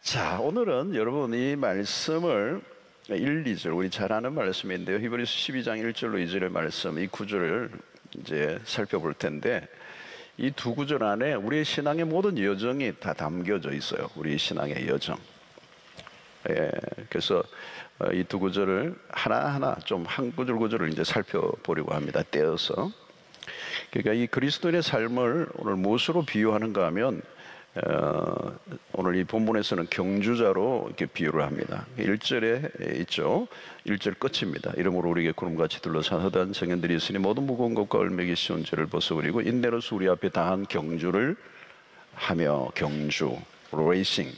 자, 오늘은 여러분 이 말씀을 1, 2절 우리 잘 아는 말씀인데요. 히브리서 12장 1절로 2절의 말씀 이 구절을 이제 살펴볼 텐데 이 두 구절 안에 우리의 신앙의 모든 여정이 다 담겨져 있어요. 우리 신앙의 여정. 그래서 이 두 구절을 하나하나 좀 한 구절 구절을 이제 살펴보려고 합니다. 떼어서. 그러니까 이 그리스도인의 삶을 오늘 무엇으로 비유하는가 하면 오늘 이 본문에서는 경주자로 이렇게 비유를 합니다. 1절에 있죠. 1절 끝입니다. 이러므로 우리에게 구름같이 둘러싼 허다한 성현들이 있으니 모든 무거운 것과 얼매기 쉬운 죄를 벗어버리고 인내로서 우리 앞에 다한 경주를 하며. 경주, 레이싱,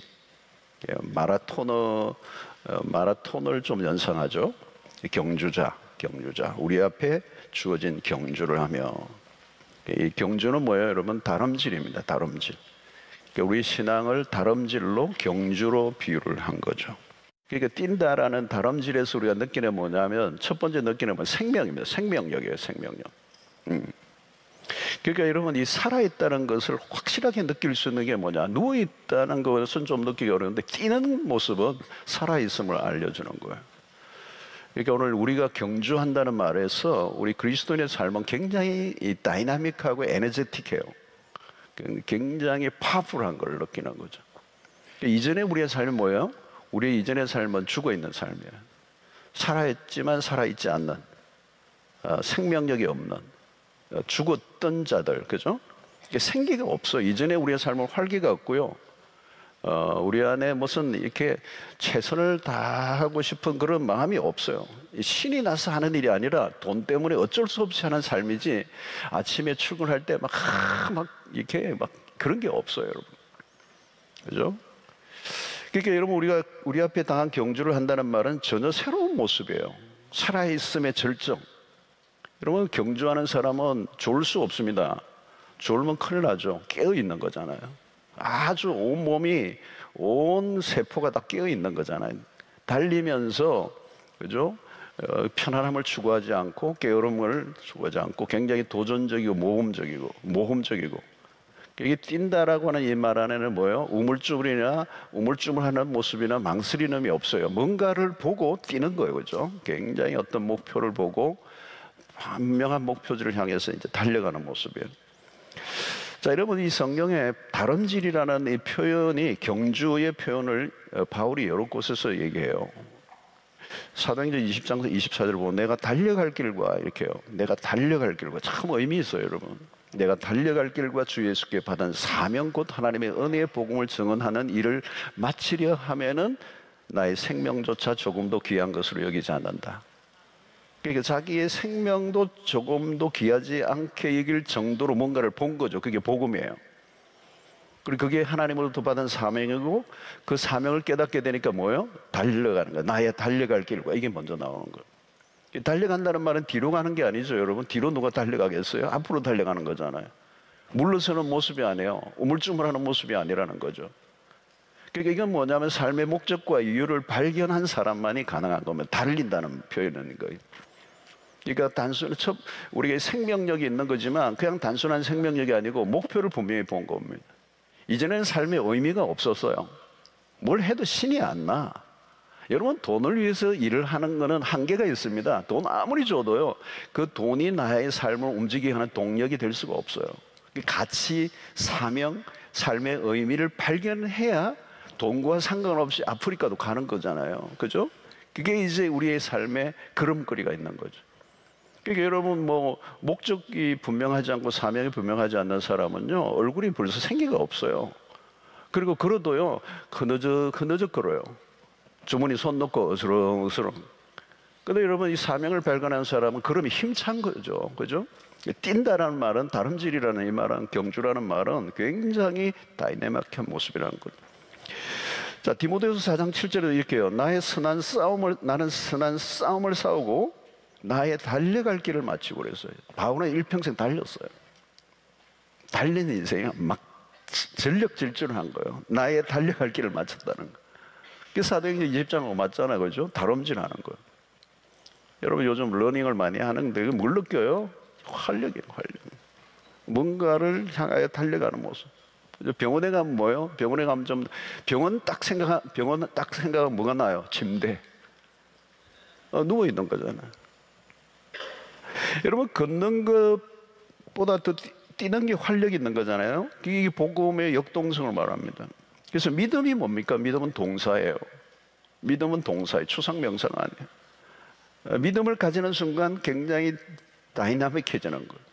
마라톤을 좀 연상하죠. 경주자, 우리 앞에 주어진 경주를 하며. 이 경주는 뭐예요, 여러분? 다름질입니다. 다름질. 우리 신앙을 다름질로 경주로 비유를 한 거죠. 그러니까 뛴다라는 다름질에서 우리가 느끼는 뭐냐면 첫 번째 느끼는 건 생명입니다. 생명력이에요. 생명력. 그러니까 여러분 이 살아있다는 것을 확실하게 느낄 수 있는 게 뭐냐, 누워있다는 것은 좀 느끼기 어려운데 뛰는 모습은 살아있음을 알려주는 거예요. 그러니까 오늘 우리가 경주한다는 말에서 우리 그리스도인의 삶은 굉장히 다이나믹하고 에너제틱해요. 굉장히 파워풀한 걸 느끼는 거죠. 이전에 우리의 삶이 뭐예요? 우리의 이전의 삶은 죽어있는 삶이에요. 살아있지만 살아있지 않는, 생명력이 없는, 죽었던 자들, 그죠? 생기가 없어요. 이전에 우리의 삶은 활기가 없고요. 우리 안에 무슨 이렇게 최선을 다하고 싶은 그런 마음이 없어요. 신이 나서 하는 일이 아니라 돈 때문에 어쩔 수 없이 하는 삶이지, 아침에 출근할 때 막 이렇게 막 그런 게 없어요, 여러분. 그죠? 그러니까 여러분 우리 앞에 당한 경주를 한다는 말은 전혀 새로운 모습이에요. 살아있음의 절정. 여러분 경주하는 사람은 졸 수 없습니다. 졸면 큰일 나죠. 깨어 있는 거잖아요. 아주 온 몸이, 온 세포가 다 깨어 있는 거잖아요. 달리면서, 그죠? 편안함을 추구하지 않고 게으름을 추구하지 않고 굉장히 도전적이고 모험적이고. 이게 뛴다라고 하는 이 말 안에는 뭐예요? 우물쭈물하는 모습이나 망설임이 없어요. 뭔가를 보고 뛰는 거예요, 그죠? 굉장히 어떤 목표를 보고 분명한 목표지를 향해서 이제 달려가는 모습이에요. 자, 여러분 이 성경에 다름질이라는 이 표현이, 경주의 표현을 바울이 여러 곳에서 얘기해요. 사도행전 20장 24절을 보면 내가 달려갈 길과 이렇게요. 내가 달려갈 길과, 참 의미 있어요, 여러분. 내가 달려갈 길과 주 예수께 받은 사명 곧 하나님의 은혜의 복음을 증언하는 일을 마치려 하면은 나의 생명조차 조금도 귀한 것으로 여기지 않는다. 그러니까 자기의 생명도 조금도 귀하지 않게 여길 정도로 뭔가를 본 거죠. 그게 복음이에요. 그리고 그게 하나님으로부터 받은 사명이고, 그 사명을 깨닫게 되니까 뭐예요? 달려가는 거예요. 나의 달려갈 길과, 이게 먼저 나오는 거예요. 달려간다는 말은 뒤로 가는 게 아니죠, 여러분. 뒤로 누가 달려가겠어요? 앞으로 달려가는 거잖아요. 물러서는 모습이 아니에요. 우물쭈물하는 모습이 아니라는 거죠. 그러니까 이건 뭐냐면 삶의 목적과 이유를 발견한 사람만이 가능한 거면 달린다는 표현인 거예요. 그러니까 우리가 생명력이 있는 거지만 그냥 단순한 생명력이 아니고 목표를 분명히 본 겁니다. 이전에는 삶의 의미가 없었어요. 뭘 해도 신이 안 나. 여러분 돈을 위해서 일을 하는 거는 한계가 있습니다. 돈 아무리 줘도요, 그 돈이 나의 삶을 움직이게 하는 동력이 될 수가 없어요. 가치, 사명, 삶의 의미를 발견해야 돈과 상관없이 아프리카도 가는 거잖아요. 그죠? 그게 이제 우리의 삶의 걸음걸이가 있는 거죠. 그러니까 여러분 목적이 분명하지 않고 사명이 분명하지 않는 사람은요, 얼굴이 벌써 생기가 없어요. 그리고 걸어도요, 흐느적 걸어요. 주머니 손 넣고 어스렁어스렁. 근데 여러분 이 사명을 발견한 사람은 걸음이 힘찬 거죠. 그죠? 뛴다라는 말은, 다름질이라는 이 말은, 경주라는 말은 굉장히 다이내믹한 모습이라는 거죠. 자, 디모데후서 4장 7절에 이렇게요. 나는 선한 싸움을 싸우고 나의 달려갈 길을 마치고 그랬어요. 바울은 일평생 달렸어요. 달리는 인생이 막 전력 질주를 한 거예요. 나의 달려갈 길을 마쳤다는 거. 그 사도행전 20장하고 맞잖아요, 그죠? 다름질하는 거예요. 여러분 요즘 러닝을 많이 하는데 뭘 느껴요? 활력이에요, 활력. 뭔가를 향하여 달려가는 모습. 병원에 가면 뭐예요? 병원에 가면 좀 병원 딱 생각하면 뭐가 나요? 침대. 누워 있는 거잖아요. 여러분, 걷는 것보다 더 뛰는 게 활력이 있는 거잖아요. 이게 복음의 역동성을 말합니다. 그래서 믿음이 뭡니까? 믿음은 동사예요. 믿음은 동사예요. 추상명사가 아니에요. 믿음을 가지는 순간 굉장히 다이나믹해지는 거예요.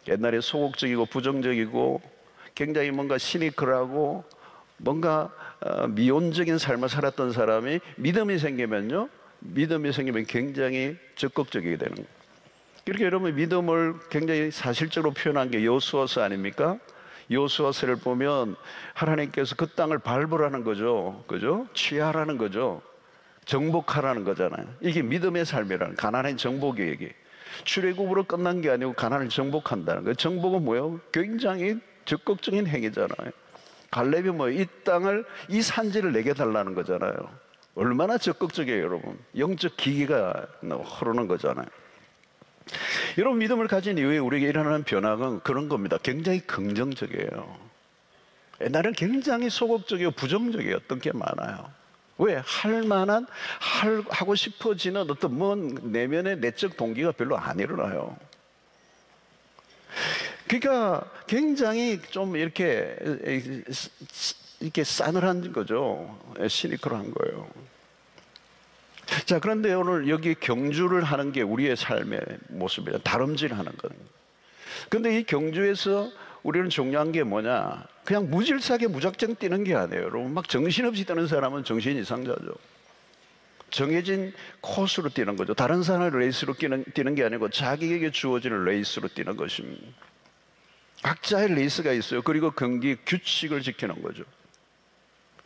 옛날에 소극적이고 부정적이고 굉장히 뭔가 시니컬하고 뭔가 미온적인 삶을 살았던 사람이 믿음이 생기면 굉장히 적극적이게 되는 거예요. 그렇게 여러분, 믿음을 굉장히 사실적으로 표현한 게 여호수아서 아닙니까? 여호수아서를 보면 하나님께서 그 땅을 밟으라는 거죠. 그죠? 취하라는 거죠. 정복하라는 거잖아요. 이게 믿음의 삶이라는, 가나안의 정복이 얘기. 출애굽으로 끝난 게 아니고 가나안을 정복한다는 거예요. 정복은 뭐예요? 굉장히 적극적인 행위잖아요. 갈렙이 뭐예요? 이 땅을, 이 산지를 내게 달라는 거잖아요. 얼마나 적극적이에요, 여러분. 영적 기기가 흐르는 거잖아요. 여러분, 믿음을 가진 이후에 우리에게 일어나는 변화는 그런 겁니다. 굉장히 긍정적이에요. 옛날에는 굉장히 소극적이고 부정적이었던 게 많아요. 왜? 하고 싶어지는 어떤 내면의 내적 동기가 별로 안 일어나요. 그러니까 굉장히 좀 이렇게 싸늘한 거죠. 시니컬한 거예요. 자, 그런데 오늘 여기 경주를 하는 게 우리의 삶의 모습이에요. 다름질하는 거예요. 그런데 이 경주에서 우리는 중요한 게 뭐냐? 그냥 무질서하게 무작정 뛰는 게 아니에요. 여러분, 막 정신없이 뛰는 사람은 정신 이상자죠. 정해진 코스로 뛰는 거죠. 다른 사람의 레이스로 뛰는 게 아니고 자기에게 주어지는 레이스로 뛰는 것입니다. 각자의 레이스가 있어요. 그리고 경기 규칙을 지키는 거죠.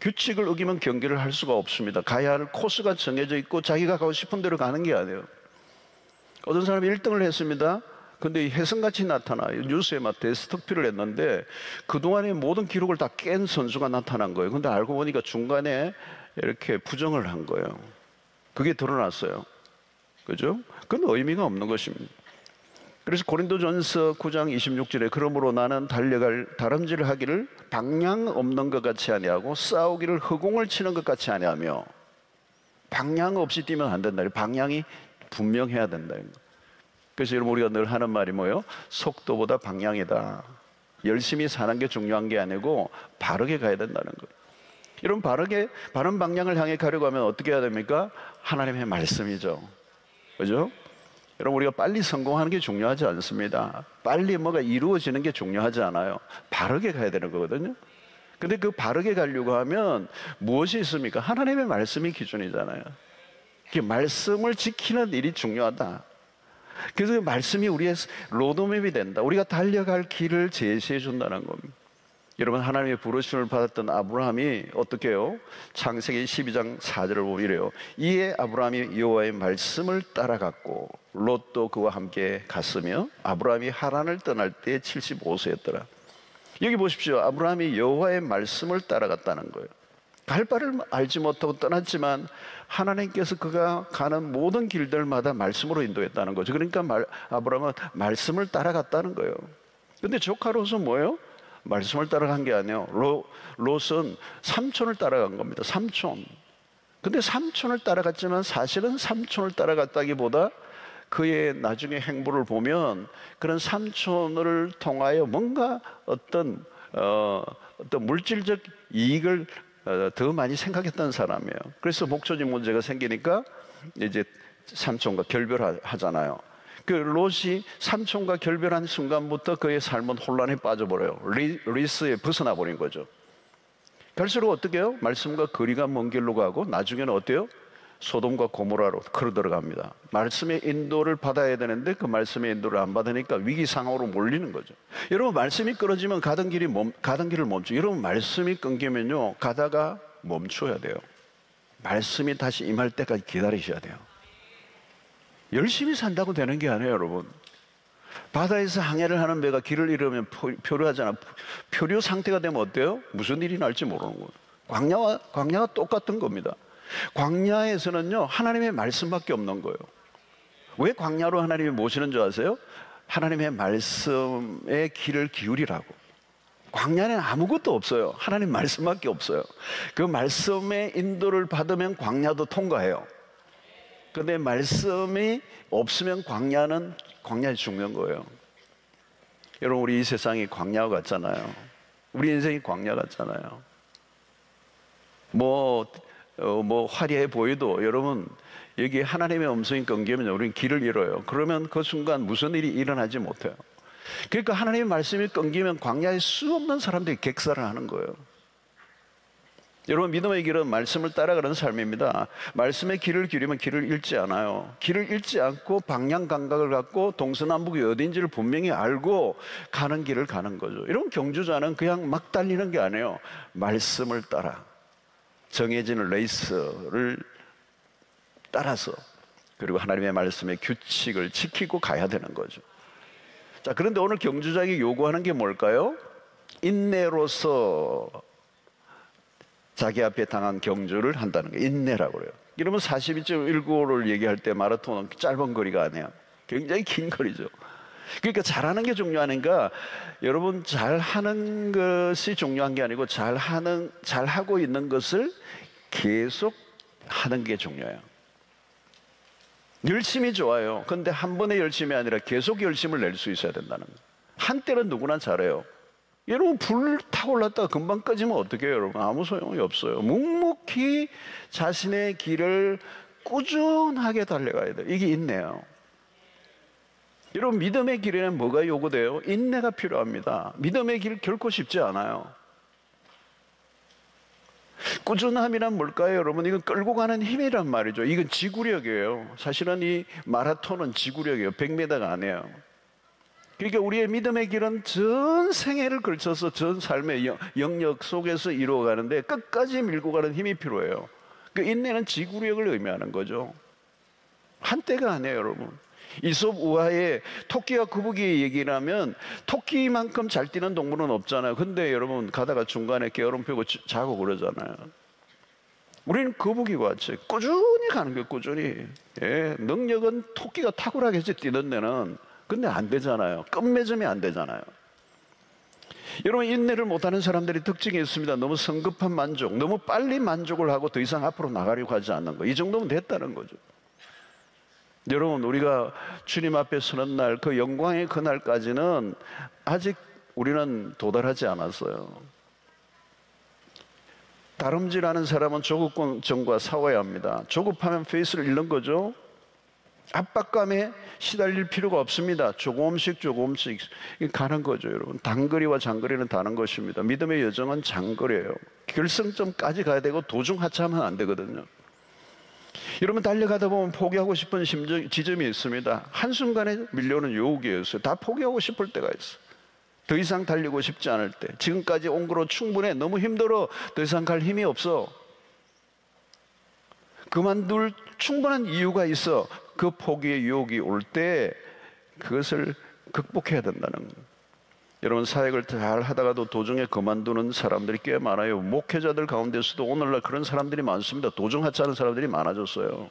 규칙을 어기면 경기를 할 수가 없습니다. 가야 할 코스가 정해져 있고 자기가 가고 싶은 대로 가는 게 아니에요. 어떤 사람이 1등을 했습니다. 근데 혜성같이 나타나요. 뉴스에 막 데스토피를 했는데 그동안의 모든 기록을 다 깬 선수가 나타난 거예요. 근데 알고 보니까 중간에 이렇게 부정을 한 거예요. 그게 드러났어요. 그죠? 그건 의미가 없는 것입니다. 그래서 고린도전서 9장 26절에 그러므로 나는 달려갈 다름질을 하기를 방향 없는 것 같이 아니하고 싸우기를 허공을 치는 것 같이 아니하며, 방향 없이 뛰면 안 된다. 방향이 분명해야 된다. 그래서 여러분, 우리가 늘 하는 말이 뭐예요? 속도보다 방향이다. 열심히 사는 게 중요한 게 아니고 바르게 가야 된다는 거예요. 여러분, 바른 방향을 향해 가려고 하면 어떻게 해야 됩니까? 하나님의 말씀이죠. 그죠? 여러분, 우리가 빨리 성공하는 게 중요하지 않습니다. 빨리 뭐가 이루어지는 게 중요하지 않아요. 바르게 가야 되는 거거든요. 근데 그 바르게 가려고 하면 무엇이 있습니까? 하나님의 말씀이 기준이잖아요. 그 말씀을 지키는 일이 중요하다. 그래서 그 말씀이 우리의 로드맵이 된다. 우리가 달려갈 길을 제시해 준다는 겁니다. 여러분, 하나님의 부르심을 받았던 아브라함이 어떻게 해요? 창세기 12장 4절을 보면 이래요. 이에 아브라함이 여호와의 말씀을 따라갔고 롯도 그와 함께 갔으며 아브라함이 하란을 떠날 때 75세였더라. 여기 보십시오. 아브라함이 여호와의 말씀을 따라갔다는 거예요. 갈 바를 알지 못하고 떠났지만 하나님께서 그가 가는 모든 길들마다 말씀으로 인도했다는 거죠. 그러니까 아브라함은 말씀을 따라갔다는 거예요. 근데 조카 롯은 뭐예요? 말씀을 따라간 게 아니에요. 롯은 삼촌을 따라간 겁니다. 삼촌. 근데 삼촌을 따라갔지만 사실은 삼촌을 따라갔다기보다 그의 나중에 행보를 보면 그런 삼촌을 통하여 뭔가 어떤 물질적 이익을 더 많이 생각했던 사람이에요. 그래서 목적인 문제가 생기니까 이제 삼촌과 결별하잖아요. 그 롯이 삼촌과 결별한 순간부터 그의 삶은 혼란에 빠져버려요. 리스에 벗어나 버린 거죠. 갈수록 어떻게 해요? 말씀과 거리가 먼 길로 가고 나중에는 어때요? 소돔과 고모라로 걸어 들어갑니다. 말씀의 인도를 받아야 되는데 그 말씀의 인도를 안 받으니까 위기 상황으로 몰리는 거죠. 여러분, 말씀이 끊어지면 가던 길을 멈춰. 여러분, 말씀이 끊기면요, 가다가 멈춰야 돼요. 말씀이 다시 임할 때까지 기다리셔야 돼요. 열심히 산다고 되는 게 아니에요, 여러분. 바다에서 항해를 하는 배가 길을 잃으면 표류하잖아. 표류 상태가 되면 어때요? 무슨 일이 날지 모르는 거예요. 광야와 똑같은 겁니다. 광야에서는요, 하나님의 말씀밖에 없는 거예요. 왜 광야로 하나님이 모시는 줄 아세요? 하나님의 말씀에 귀를 기울이라고. 광야는 아무것도 없어요. 하나님 말씀밖에 없어요. 그 말씀의 인도를 받으면 광야도 통과해요. 근데 말씀이 없으면 광야에 죽는 거예요. 여러분, 우리 이 세상이 광야 같잖아요. 우리 인생이 광야 같잖아요. 뭐 화려해 보여도 여러분, 여기 하나님의 음성이 끊기면 우리는 길을 잃어요. 그러면 그 순간 무슨 일이 일어나지 못해요. 그러니까 하나님의 말씀이 끊기면 광야에 수 없는 사람들이 객사를 하는 거예요. 여러분, 믿음의 길은 말씀을 따라가는 삶입니다. 말씀의 길을 기르면 길을 잃지 않아요. 길을 잃지 않고 방향 감각을 갖고 동서남북이 어딘지를 분명히 알고 가는 길을 가는 거죠. 이런 경주자는 그냥 막 달리는 게 아니에요. 말씀을 따라 정해지는 레이스를 따라서, 그리고 하나님의 말씀의 규칙을 지키고 가야 되는 거죠. 자, 그런데 오늘 경주자에게 요구하는 게 뭘까요? 인내로서 자기 앞에 당한 경주를 한다는 거예요. 인내라고 그래요. 이러면 42.195를 얘기할 때 마라톤은 짧은 거리가 아니에요. 굉장히 긴 거리죠. 그러니까 잘하는 게 중요하니까 여러분, 잘하는 것이 중요한 게 아니고 잘하고 있는 것을 계속 하는 게 중요해요. 열심히 좋아요. 근데 한 번의 열심이 아니라 계속 열심을 낼 수 있어야 된다는 거예요. 한때는 누구나 잘해요. 여러분, 불 타고 올랐다가 금방 꺼지면 어떡해요, 여러분? 아무 소용이 없어요. 묵묵히 자신의 길을 꾸준하게 달려가야 돼요. 이게 인내예요. 여러분, 믿음의 길에는 뭐가 요구돼요? 인내가 필요합니다. 믿음의 길 결코 쉽지 않아요. 꾸준함이란 뭘까요, 여러분? 이건 끌고 가는 힘이란 말이죠. 이건 지구력이에요. 사실은 이 마라톤은 지구력이에요. 100m가 아니에요. 그러니까 우리의 믿음의 길은 전 생애를 걸쳐서 전 삶의 영역 속에서 이루어가는데 끝까지 밀고 가는 힘이 필요해요. 그 인내는 지구력을 의미하는 거죠. 한때가 아니에요, 여러분. 이솝 우화에 토끼와 거북이 얘기를 하면 토끼만큼 잘 뛰는 동물은 없잖아요. 근데 여러분, 가다가 중간에 게으름 펴고 자고 그러잖아요. 우리는 거북이와 같이 꾸준히 가는 거예요. 꾸준히. 예, 능력은 토끼가 탁월하겠지, 뛰는 데는. 근데 안 되잖아요. 끝맺음이 안 되잖아요. 여러분, 인내를 못하는 사람들이 특징이 있습니다. 너무 성급한 만족, 너무 빨리 만족을 하고 더 이상 앞으로 나가려고 하지 않는 거. 이 정도면 됐다는 거죠. 여러분, 우리가 주님 앞에 서는 날, 그 영광의 그날까지는 아직 우리는 도달하지 않았어요. 다름질하는 사람은 조급증과 싸워야 합니다. 조급하면 페이스를 잃는 거죠. 압박감에 시달릴 필요가 없습니다. 조금씩 가는 거죠, 여러분. 단거리와 장거리는 다른 것입니다. 믿음의 여정은 장거리예요. 결승점까지 가야 되고 도중하차하면 안 되거든요. 여러분, 달려가다 보면 포기하고 싶은 지점이 있습니다. 한순간에 밀려오는 유혹이었어요. 다 포기하고 싶을 때가 있어요. 더 이상 달리고 싶지 않을 때. 지금까지 온 거로 충분해. 너무 힘들어. 더 이상 갈 힘이 없어. 그만둘 충분한 이유가 있어. 그 포기의 유혹이 올 때 그것을 극복해야 된다는 거예요. 여러분, 사역을 잘 하다가도 도중에 그만두는 사람들이 꽤 많아요. 목회자들 가운데서도 오늘날 그런 사람들이 많습니다. 도중하차하는 사람들이 많아졌어요.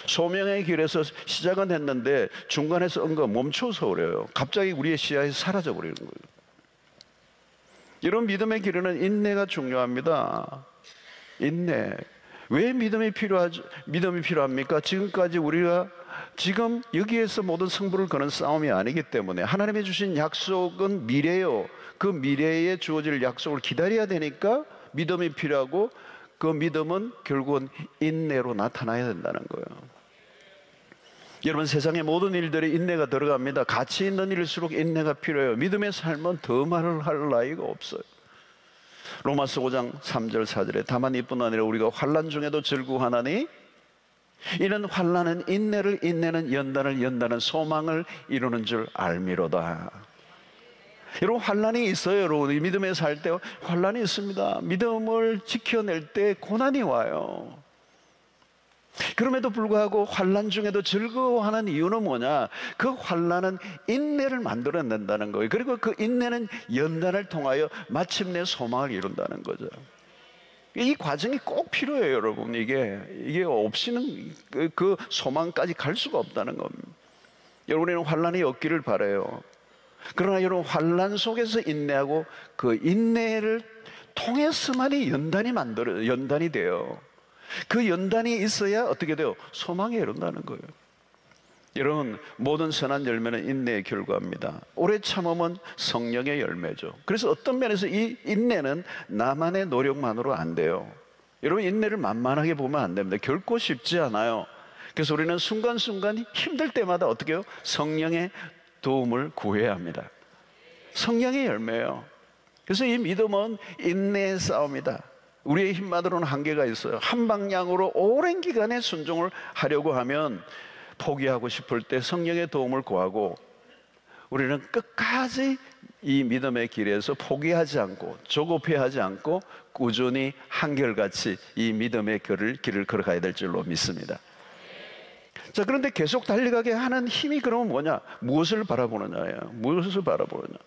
소명의 길에서 시작은 했는데 중간에서 뭔가 멈춰서 그래요. 갑자기 우리의 시야에서 사라져버리는 거예요. 이런 믿음의 길에는 인내가 중요합니다. 인내. 왜 믿음이 필요합니까? 지금까지 우리가 지금 여기에서 모든 승부를 거는 싸움이 아니기 때문에 하나님이 주신 약속은 미래요. 그 미래에 주어질 약속을 기다려야 되니까 믿음이 필요하고, 그 믿음은 결국은 인내로 나타나야 된다는 거예요. 여러분, 세상의 모든 일들이 인내가 들어갑니다. 가치 있는 일일수록 인내가 필요해요. 믿음의 삶은 더 말을 할 나위가 없어요. 로마서 5장 3절 4절에 다만 이뿐 아니라 우리가 환난 중에도 즐거워하나니 이는 환난은 인내를, 인내는 연단을, 연단은 소망을 이루는 줄 알미로다. 여러분, 환난이 있어요. 여러분, 믿음에 살 때 환난이 있습니다. 믿음을 지켜낼 때 고난이 와요. 그럼에도 불구하고 환난 중에도 즐거워하는 이유는 뭐냐? 그 환난은 인내를 만들어낸다는 거예요. 그리고 그 인내는 연단을 통하여 마침내 소망을 이룬다는 거죠. 이 과정이 꼭 필요해요, 여러분. 이게 없이는 그 소망까지 갈 수가 없다는 겁니다. 여러분에는 환난이 없기를 바라요. 그러나 여러분, 환난 속에서 인내하고 그 인내를 통해서만이 연단이 돼요. 그 연단이 있어야 어떻게 돼요? 소망에 이른다는 거예요. 여러분, 모든 선한 열매는 인내의 결과입니다. 오래 참음은 성령의 열매죠. 그래서 어떤 면에서 이 인내는 나만의 노력만으로 안 돼요. 여러분, 인내를 만만하게 보면 안 됩니다. 결코 쉽지 않아요. 그래서 우리는 순간순간 힘들 때마다 어떻게 해요? 성령의 도움을 구해야 합니다. 성령의 열매예요. 그래서 이 믿음은 인내의 싸움이다. 우리의 힘만으로는 한계가 있어요. 한 방향으로 오랜 기간의 순종을 하려고 하면 포기하고 싶을 때 성령의 도움을 구하고, 우리는 끝까지 이 믿음의 길에서 포기하지 않고 조급해하지 않고 꾸준히 한결같이 이 믿음의 길을 걸어가야 될 줄로 믿습니다. 자, 그런데 계속 달려가게 하는 힘이 그러면 뭐냐? 무엇을 바라보느냐예요. 무엇을 바라보느냐?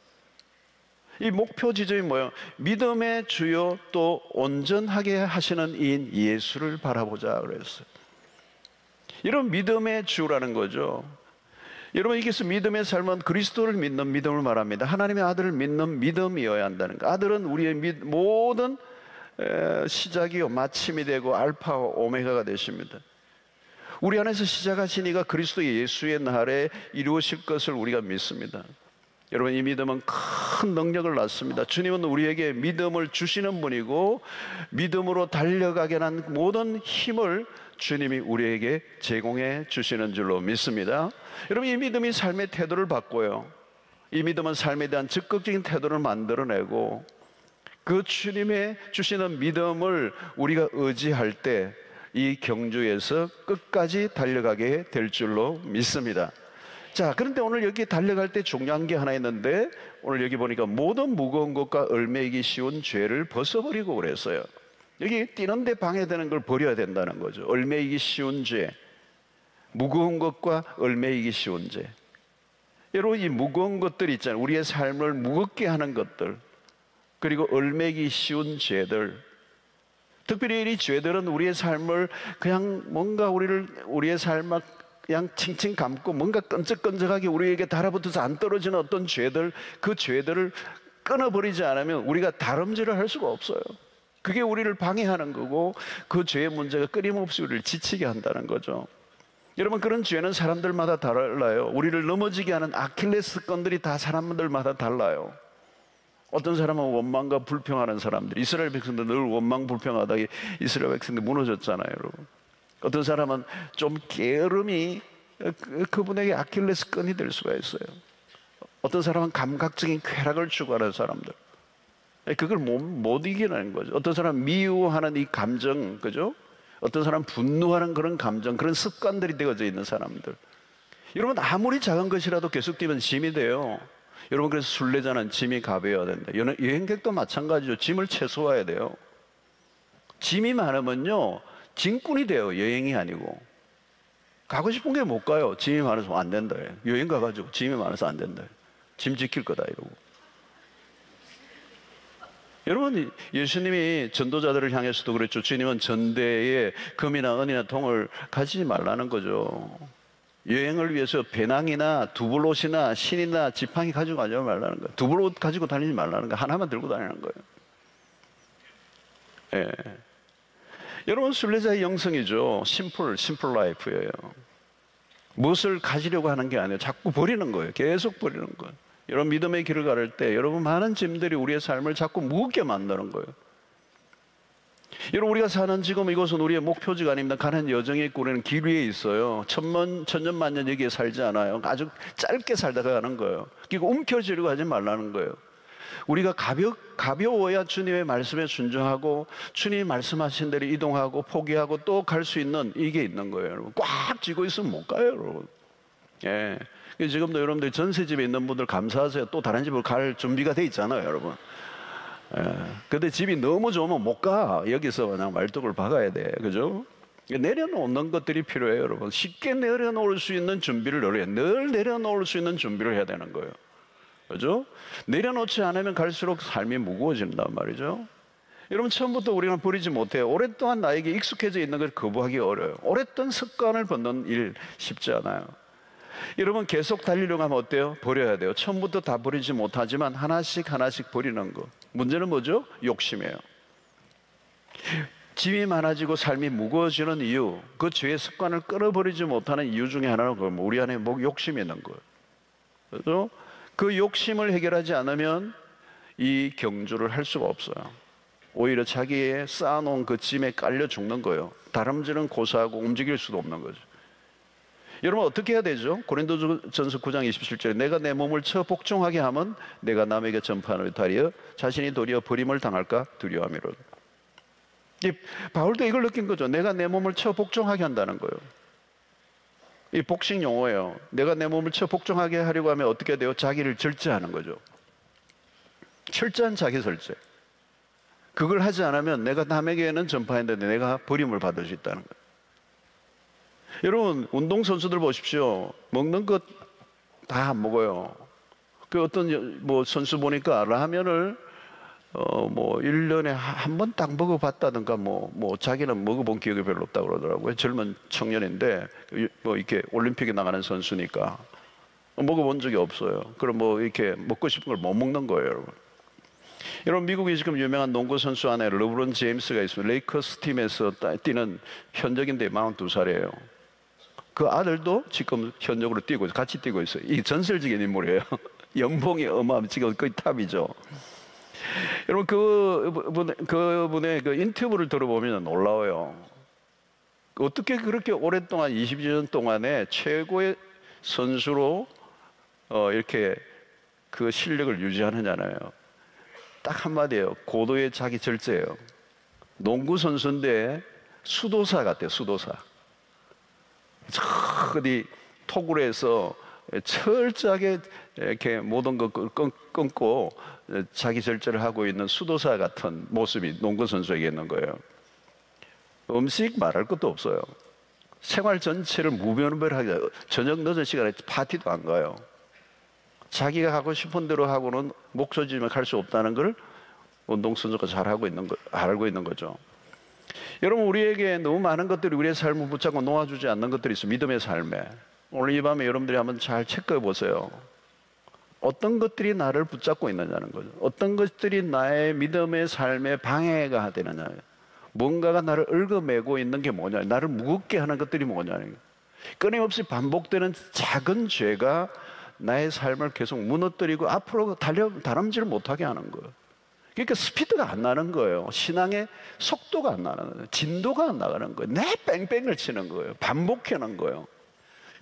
이 목표 지점이 뭐예요? 믿음의 주요 또 온전하게 하시는 이인 예수를 바라보자 그랬어요. 이런 믿음의 주라는 거죠. 여러분, 이게서 믿음의 삶은 그리스도를 믿는 믿음을 말합니다. 하나님의 아들을 믿는 믿음이어야 한다는 거. 아들은 우리의 모든 시작이요 마침이 되고 알파와 오메가가 되십니다. 우리 안에서 시작하신 이가 그리스도 예수의 날에 이루어질 것을 우리가 믿습니다. 여러분, 이 믿음은 큰 능력을 낳습니다. 주님은 우리에게 믿음을 주시는 분이고, 믿음으로 달려가게 하는 모든 힘을 주님이 우리에게 제공해 주시는 줄로 믿습니다. 여러분, 이 믿음이 삶의 태도를 바꿔요. 이 믿음은 삶에 대한 적극적인 태도를 만들어내고, 그 주님의 주시는 믿음을 우리가 의지할 때 이 경주에서 끝까지 달려가게 될 줄로 믿습니다. 자, 그런데 오늘 여기 달려갈 때 중요한 게 하나 있는데, 오늘 여기 보니까 모든 무거운 것과 얽매이기 쉬운 죄를 벗어버리고 그랬어요. 여기 뛰는데 방해되는 걸 버려야 된다는 거죠. 얽매이기 쉬운 죄, 무거운 것과 얽매이기 쉬운 죄. 여러분, 이 무거운 것들 있잖아요. 우리의 삶을 무겁게 하는 것들, 그리고 얽매이기 쉬운 죄들. 특별히 이 죄들은 우리의 삶을 그냥 뭔가 우리의 삶을 그냥 칭칭 감고 뭔가 끈적끈적하게 우리에게 달아붙어서 안 떨어지는 어떤 죄들, 그 죄들을 끊어버리지 않으면 우리가 다름질을 할 수가 없어요. 그게 우리를 방해하는 거고, 그 죄의 문제가 끊임없이 우리를 지치게 한다는 거죠. 여러분, 그런 죄는 사람들마다 달라요. 우리를 넘어지게 하는 아킬레스건들이 다 사람들마다 달라요. 어떤 사람은 원망과 불평하는 사람들, 이스라엘 백성들 늘 원망 불평하다가 이스라엘 백성들 무너졌잖아요, 여러분. 어떤 사람은 좀 게으름이 그분에게 아킬레스건이 될 수가 있어요. 어떤 사람은 감각적인 쾌락을 추구하는 사람들, 그걸 못 이겨내는 거죠. 어떤 사람은 미워하는 이 감정, 그죠? 어떤 사람은 분노하는 그런 감정, 그런 습관들이 되어져 있는 사람들. 여러분, 아무리 작은 것이라도 계속 뛰면 짐이 돼요. 여러분, 그래서 순례자는 짐이 가벼워야 된다. 여행객도 마찬가지죠. 짐을 최소화해야 돼요. 짐이 많으면요, 짐꾼이 돼요. 여행이 아니고. 가고 싶은 게 못 가요. 짐이 많아서 안 된다. 여행 가가지고 짐이 많아서 안 된다. 짐 지킬 거다 이러고. 여러분, 예수님이 전도자들을 향해서도 그랬죠. 주님은 전대에 금이나 은이나 동을 가지지 말라는 거죠. 여행을 위해서 배낭이나 두불옷이나 신이나 지팡이 가지고 가지 말라는 거예요. 두불옷 가지고 다니지 말라는 거예요. 하나만 들고 다니는 거예요. 예. 여러분, 순례자의 영성이죠. 심플 라이프예요. 무엇을 가지려고 하는 게 아니에요. 자꾸 버리는 거예요. 계속 버리는 거예요. 여러분, 믿음의 길을 걸을 때 여러분, 많은 짐들이 우리의 삶을 자꾸 무겁게 만드는 거예요. 여러분, 우리가 사는 지금 이곳은 우리의 목표지가 아닙니다. 가는 여정에 있고 우리는 길 위에 있어요. 천년 만년 여기에 살지 않아요. 아주 짧게 살다가 가는 거예요. 그리고 움켜쥐려고 하지 말라는 거예요. 우리가 가벼워야 주님의 말씀에 순종하고 주님이 말씀하신 대로 이동하고 포기하고 또 갈 수 있는 이게 있는 거예요. 여러분, 꽉 쥐고 있으면 못 가요, 여러분. 예. 지금도 여러분들 전세집에 있는 분들 감사하세요. 또 다른 집으로 갈 준비가 돼 있잖아요, 여러분. 근데 집이 너무 좋으면 못 가. 여기서 그냥 말뚝을 박아야 돼. 그죠? 내려놓는 것들이 필요해요, 여러분. 쉽게 내려놓을 수 있는 준비를 늘 내려놓을 수 있는 준비를 해야 되는 거예요. 그죠? 내려놓지 않으면 갈수록 삶이 무거워진단 말이죠. 여러분, 처음부터 우리가 버리지 못해요. 오랫동안 나에게 익숙해져 있는 걸 거부하기 어려워요. 오랫동안 습관을 벗는 일 쉽지 않아요. 여러분 계속 달리려고 하면 어때요? 버려야 돼요. 처음부터 다 버리지 못하지만 하나씩 하나씩 버리는 거. 문제는 뭐죠? 욕심이에요. 짐이 많아지고 삶이 무거워지는 이유, 그 죄의 습관을 끊어버리지 못하는 이유 중에 하나는 우리 안에 욕심이 있는 거예요. 그래서 그 욕심을 해결하지 않으면 이 경주를 할 수가 없어요. 오히려 자기의 쌓아놓은 그 짐에 깔려 죽는 거예요. 다름질은 고사하고 움직일 수도 없는 거죠. 여러분 어떻게 해야 되죠? 고린도전서 9장 27절에 내가 내 몸을 쳐 복종하게 하면 내가 남에게 전파하는 다리여 자신이 도리어 버림을 당할까 두려워함이로다. 바울도 이걸 느낀 거죠. 내가 내 몸을 쳐 복종하게 한다는 거예요. 이 복식 용어예요. 내가 내 몸을 쳐 복종하게 하려고 하면 어떻게 돼요? 자기를 절제하는 거죠. 철저한 자기 절제. 그걸 하지 않으면 내가 남에게는 전파했는데 내가 버림을 받을 수 있다는 거예요. 여러분 운동선수들 보십시오. 먹는 것 다 안 먹어요. 그 어떤 선수 보니까 라면을 1년에 한 번 딱 먹어봤다든가 자기는 먹어본 기억이 별로 없다고 그러더라고요. 젊은 청년인데 이렇게 올림픽에 나가는 선수니까 먹어본 적이 없어요. 그럼 이렇게 먹고 싶은 걸 못 먹는 거예요, 여러분. 여러분 미국에 지금 유명한 농구 선수 안에 르브론 제임스가 있습니다. 레이커스 팀에서 뛰는 현역인데 42살이에요. 그 아들도 지금 현역으로 뛰고 있어요. 같이 뛰고 있어요. 이 전설적인 인물이에요. 연봉이 어마어마한 지금 거의 탑이죠. 여러분 그분의 그 인터뷰를 들어보면 놀라워요. 어떻게 그렇게 오랫동안 20년 동안에 최고의 선수로 이렇게 그 실력을 유지하느냐나요. 딱 한마디예요. 고도의 자기 절제예요. 농구 선수인데 수도사 같아요. 수도사. 어디 토굴에서 철저하게 이렇게 모든 걸 끊고 자기 절제를 하고 있는 수도사 같은 모습이 농구 선수에게 있는 거예요. 음식 말할 것도 없어요. 생활 전체를 무변별하게 저녁 늦은 시간에 파티도 안 가요. 자기가 하고 싶은 대로 하고는 목소리지면 갈 수 없다는 걸 운동선수가 잘 알고 있는 거죠. 여러분 우리에게 너무 많은 것들이 우리의 삶을 붙잡고 놓아주지 않는 것들이 있어요. 믿음의 삶에. 오늘 이 밤에 여러분들이 한번 잘 체크해 보세요. 어떤 것들이 나를 붙잡고 있느냐는 거죠. 어떤 것들이 나의 믿음의 삶에 방해가 되느냐. 뭔가가 나를 얽어매고 있는 게 뭐냐. 나를 무겁게 하는 것들이 뭐냐는 거예요. 끊임없이 반복되는 작은 죄가 나의 삶을 계속 무너뜨리고 앞으로 다름질을 못하게 하는 거예요. 그러니까 스피드가 안 나는 거예요. 신앙의 속도가 안 나는 거예요. 진도가 안 나가는 거예요. 내 뺑뺑을 치는 거예요. 반복하는 거예요.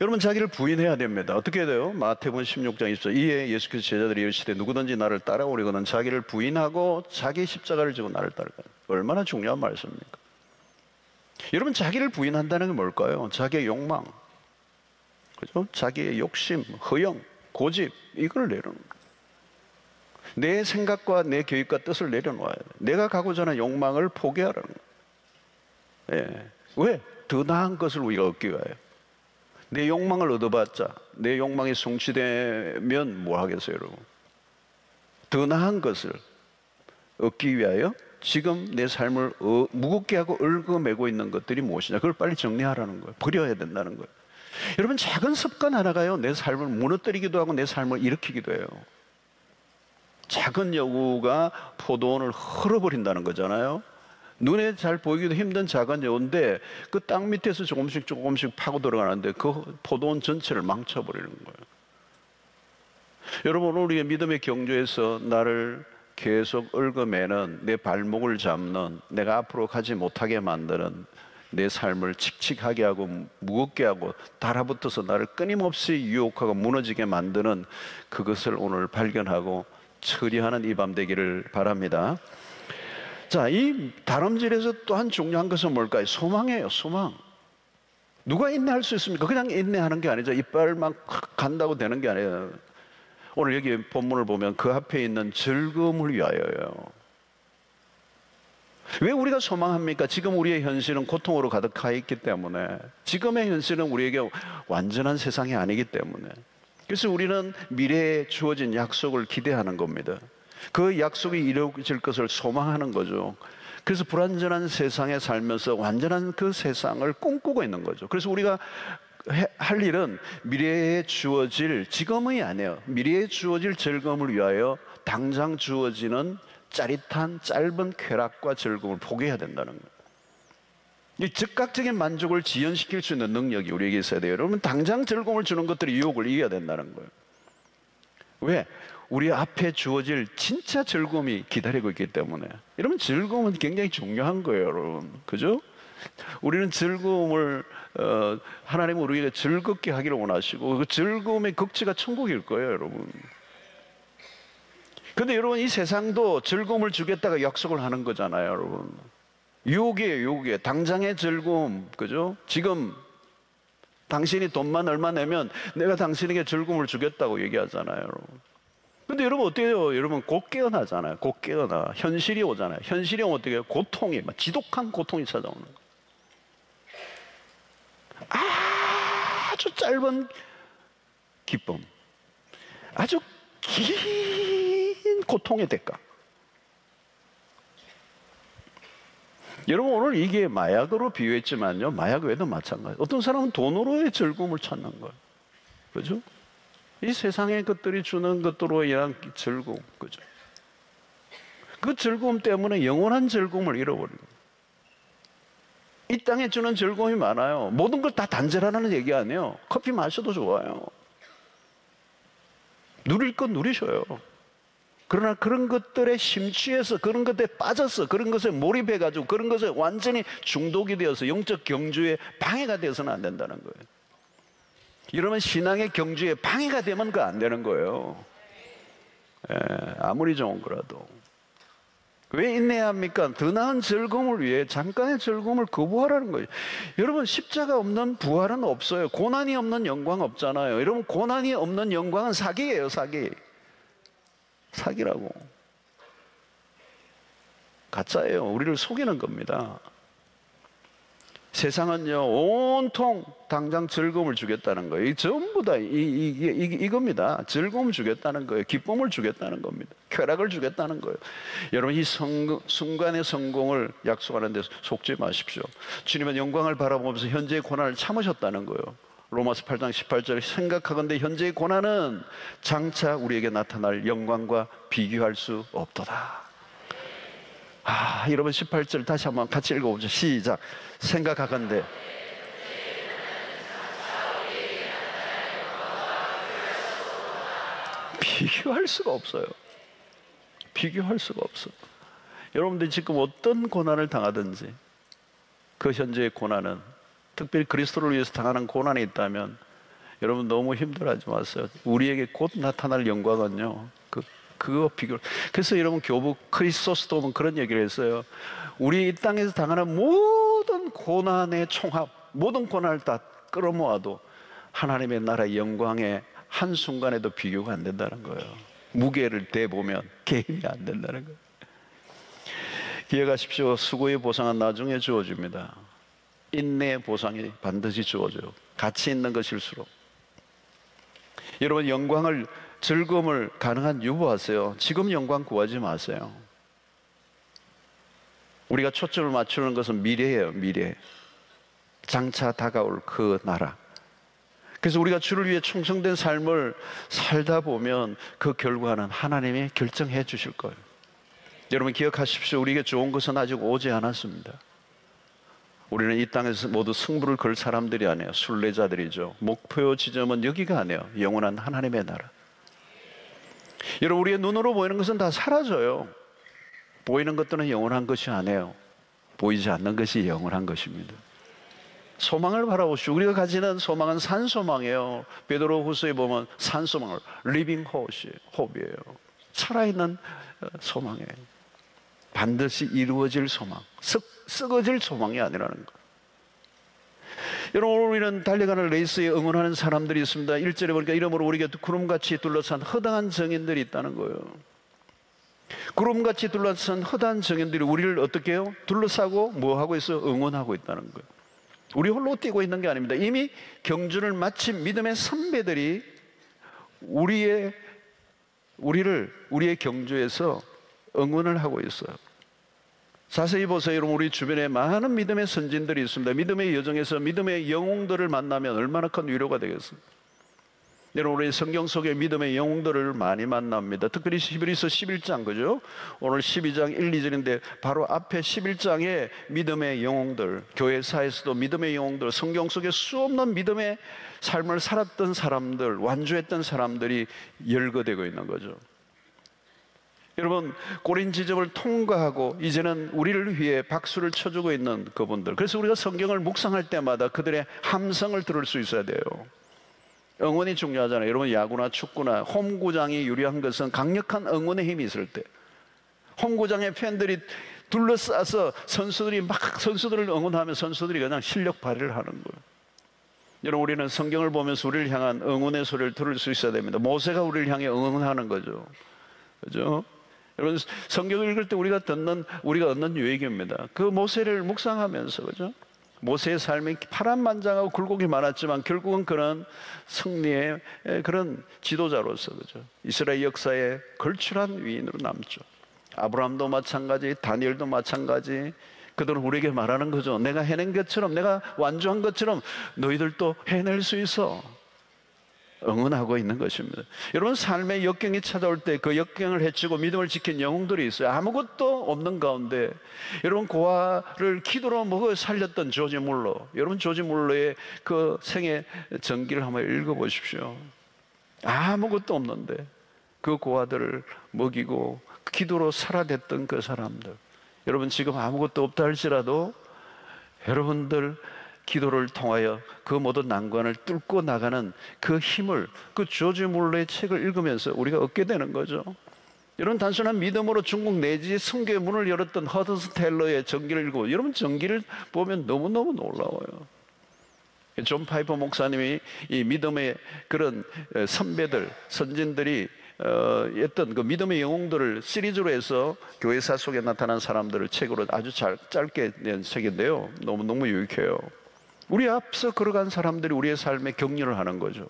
여러분 자기를 부인해야 됩니다. 어떻게 해야 돼요? 마태복음 16장 20절 이에 예수께서 제자들이 이르시되 누구든지 나를 따라오려거든 자기를 부인하고 자기 십자가를 지고 나를 따르라. 얼마나 중요한 말씀입니까? 여러분 자기를 부인한다는 게 뭘까요? 자기의 욕망, 그죠? 자기의 욕심, 허영, 고집 이걸 내려놓는 거예요. 내 생각과 내 계획과 뜻을 내려놓아야 돼. 내가 가고자 하는 욕망을 포기하라는 거예요. 예. 왜? 더 나은 것을 우리가 얻기 위하여. 내 욕망을 얻어봤자 내 욕망이 성취되면 뭐 하겠어요, 여러분? 더 나은 것을 얻기 위하여 지금 내 삶을 무겁게 하고 얽어매고 있는 것들이 무엇이냐? 그걸 빨리 정리하라는 거예요. 버려야 된다는 거예요. 여러분 작은 습관 하나가요 내 삶을 무너뜨리기도 하고 내 삶을 일으키기도 해요. 작은 여우가 포도원을 헐어버린다는 거잖아요. 눈에 잘 보이기도 힘든 작은 여우인데 그 땅 밑에서 조금씩 파고 들어가는데 그 포도원 전체를 망쳐버리는 거예요. 여러분 오늘 우리의 믿음의 경주에서 나를 계속 얽어매는 내 발목을 잡는 내가 앞으로 가지 못하게 만드는 내 삶을 칙칙하게 하고 무겁게 하고 달아붙어서 나를 끊임없이 유혹하고 무너지게 만드는 그것을 오늘 발견하고 처리하는 이 밤 되기를 바랍니다. 자, 이 다름질에서 또한 중요한 것은 뭘까요? 소망이에요. 소망. 누가 인내할 수 있습니까? 그냥 인내하는 게 아니죠. 이빨만 간다고 되는 게 아니에요. 오늘 여기 본문을 보면 그 앞에 있는 즐거움을 위하여요. 왜 우리가 소망합니까? 지금 우리의 현실은 고통으로 가득하 있기 때문에, 지금의 현실은 우리에게 완전한 세상이 아니기 때문에, 그래서 우리는 미래에 주어진 약속을 기대하는 겁니다. 그 약속이 이루어질 것을 소망하는 거죠. 그래서 불완전한 세상에 살면서 완전한 그 세상을 꿈꾸고 있는 거죠. 그래서 우리가 할 일은 미래에 주어질, 지금이 아니에요. 미래에 주어질 즐거움을 위하여 당장 주어지는 짜릿한 짧은 쾌락과 즐거움을 포기해야 된다는 거예요. 이 즉각적인 만족을 지연시킬 수 있는 능력이 우리에게 있어야 돼요. 여러분, 당장 즐거움을 주는 것들이 유혹을 이겨야 된다는 거예요. 왜? 우리 앞에 주어질 진짜 즐거움이 기다리고 있기 때문에. 여러분, 즐거움은 굉장히 중요한 거예요, 여러분. 그죠? 우리는 즐거움을 하나님은 우리에게 즐겁게 하기를 원하시고, 그 즐거움의 극치가 천국일 거예요, 여러분. 근데 여러분, 이 세상도 즐거움을 주겠다가 약속을 하는 거잖아요, 여러분. 유혹이에요, 유혹이에요. 당장의 즐거움, 그죠? 지금 당신이 돈만 얼마 내면 내가 당신에게 즐거움을 주겠다고 얘기하잖아요, 여러분. 근데 여러분 어떻게 해요? 여러분 곧 깨어나잖아요. 곧 깨어나. 현실이 오잖아요. 현실이 오면 어떻게 해요? 고통이, 막 지독한 고통이 찾아오는 거예요. 아주 짧은 기쁨, 아주 긴 고통의 대가. 여러분, 오늘 이게 마약으로 비유했지만요, 마약 외에도 마찬가지예요. 어떤 사람은 돈으로의 즐거움을 찾는 거예요. 그죠? 이 세상의 것들이 주는 것들로 인한 즐거움, 그죠? 그 즐거움 때문에 영원한 즐거움을 잃어버리고, 이 땅에 주는 즐거움이 많아요. 모든 걸 다 단절하라는 얘기 아니에요. 커피 마셔도 좋아요. 누릴 건 누리셔요. 그러나 그런 것들에 심취해서, 그런 것에 빠져서, 그런 것에 몰입해가지고, 그런 것에 완전히 중독이 되어서 영적 경주에 방해가 되어서는 안 된다는 거예요. 이러면 신앙의 경주에 방해가 되면 그거 안 되는 거예요. 아무리 좋은 거라도. 왜 인내해야 합니까? 더 나은 즐거움을 위해 잠깐의 즐거움을 거부하라는 거예요. 여러분, 십자가 없는 부활은 없어요. 고난이 없는 영광 없잖아요. 여러분, 고난이 없는 영광은 사기예요, 사기. 사기라고. 가짜예요. 우리를 속이는 겁니다. 세상은요, 온통 당장 즐거움을 주겠다는 거예요. 전부 다 이겁니다. 즐거움을 주겠다는 거예요. 기쁨을 주겠다는 겁니다. 쾌락을 주겠다는 거예요. 여러분, 이 순간의 성공을 약속하는 데 속지 마십시오. 주님은 영광을 바라보면서 현재의 고난을 참으셨다는 거예요. 로마서 8장 18절, 생각하건대 현재의 고난은 장차 우리에게 나타날 영광과 비교할 수 없도다. 여러분, 18절 다시 한번 같이 읽어보죠. 시작. 생각하건대 비교할 수가 없어요. 비교할 수가 없어. 여러분들이 지금 어떤 고난을 당하든지, 그 현재의 고난은, 특별히 그리스도를 위해서 당하는 고난이 있다면 여러분 너무 힘들어하지 마세요. 우리에게 곧 나타날 영광은요, 그거 비교. 그래서 여러분, 교부 크리소스톰은 그런 얘기를 했어요. 우리 이 땅에서 당하는 모든 고난의 총합, 모든 고난을 다 끌어모아도 하나님의 나라의 영광의 한순간에도 비교가 안 된다는 거예요. 무게를 대보면 개입이 안 된다는 거예요. 기억하십시오. 수고의 보상은 나중에 주어집니다. 인내의 보상이 반드시 주어져요. 가치 있는 것일수록. 여러분, 영광을, 즐거움을 가능한 유보하세요. 지금 영광 구하지 마세요. 우리가 초점을 맞추는 것은 미래예요, 미래. 장차 다가올 그 나라. 그래서 우리가 주를 위해 충성된 삶을 살다 보면 그 결과는 하나님이 결정해 주실 거예요. 여러분, 기억하십시오. 우리에게 좋은 것은 아직 오지 않았습니다. 우리는 이 땅에서 모두 승부를 걸 사람들이 아니에요. 순례자들이죠. 목표 지점은 여기가 아니에요. 영원한 하나님의 나라. 여러분, 우리의 눈으로 보이는 것은 다 사라져요. 보이는 것들은 영원한 것이 아니에요. 보이지 않는 것이 영원한 것입니다. 소망을 바라보시오. 우리가 가지는 소망은 산소망이에요. 베드로후서에 보면 산소망을 리빙 호흡이에요. 살아있는 소망이에요. 반드시 이루어질 소망, 썩어질 소망이 아니라는 것. 여러분, 우리는 달려가는 레이스에 응원하는 사람들이 있습니다. 1절에 보니까 이러므로 우리에게 구름같이 둘러싼 허당한 정인들이 있다는 거예요. 구름같이 둘러싼 허다한 정인들이 우리를 어떻게 해요? 둘러싸고 뭐 하고 있어요? 응원하고 있다는 거예요. 우리 홀로 뛰고 있는 게 아닙니다. 이미 경주를 마친 믿음의 선배들이 우리의 경주에서 응원을 하고 있어요. 자세히 보세요. 여러분, 우리 주변에 많은 믿음의 선진들이 있습니다. 믿음의 여정에서 믿음의 영웅들을 만나면 얼마나 큰 위로가 되겠습니까? 여러분, 우리 성경 속에 믿음의 영웅들을 많이 만납니다. 특별히 히브리서 11장, 그죠? 오늘 12장 1, 2절인데 바로 앞에 11장에 믿음의 영웅들, 교회사에서도 믿음의 영웅들, 성경 속에 수없는 믿음의 삶을 살았던 사람들, 완주했던 사람들이 열거되고 있는 거죠. 여러분, 고린 지점을 통과하고 이제는 우리를 위해 박수를 쳐주고 있는 그분들. 그래서 우리가 성경을 묵상할 때마다 그들의 함성을 들을 수 있어야 돼요. 응원이 중요하잖아요. 여러분, 야구나 축구나 홈구장이 유리한 것은 강력한 응원의 힘이 있을 때, 홈구장의 팬들이 둘러싸서 선수들을 응원하면 선수들이 그냥 실력 발휘를 하는 거예요. 여러분, 우리는 성경을 보면서 우리를 향한 응원의 소리를 들을 수 있어야 됩니다. 모세가 우리를 향해 응원하는 거죠. 그죠? 여러분, 성경을 읽을 때 우리가 얻는 유익입니다. 그 모세를 묵상하면서, 그죠? 모세의 삶이 파란만장하고 굴곡이 많았지만 결국은 그런 승리의 그런 지도자로서, 그죠? 이스라엘 역사에 걸출한 위인으로 남죠. 아브라함도 마찬가지, 다니엘도 마찬가지. 그들은 우리에게 말하는 거죠. 내가 해낸 것처럼, 내가 완주한 것처럼 너희들도 해낼 수 있어. 응원하고 있는 것입니다. 여러분, 삶의 역경이 찾아올 때 그 역경을 헤치고 믿음을 지킨 영웅들이 있어요. 아무것도 없는 가운데 여러분, 고아를 기도로 먹어 살렸던 조지 물러, 여러분 조지 물러의 그 생애 전기를 한번 읽어보십시오. 아무것도 없는데 그 고아들을 먹이고 기도로 살아냈던 그 사람들. 여러분, 지금 아무것도 없다 할지라도 여러분들 기도를 통하여 그 모든 난관을 뚫고 나가는 그 힘을, 그 조지 물러의 책을 읽으면서 우리가 얻게 되는 거죠. 여러분, 단순한 믿음으로 중국 내지 성교의 문을 열었던 허드슨 텔러의 전기를 읽고, 여러분 전기를 보면 너무너무 놀라워요. 존 파이퍼 목사님이 이 믿음의 그런 선배들, 선진들이 어떤 그 믿음의 영웅들을 시리즈로 해서 교회사 속에 나타난 사람들을 책으로 아주 짧게 낸 책인데요, 너무너무 유익해요. 우리 앞서 걸어간 사람들이 우리의 삶에 격려를 하는 거죠.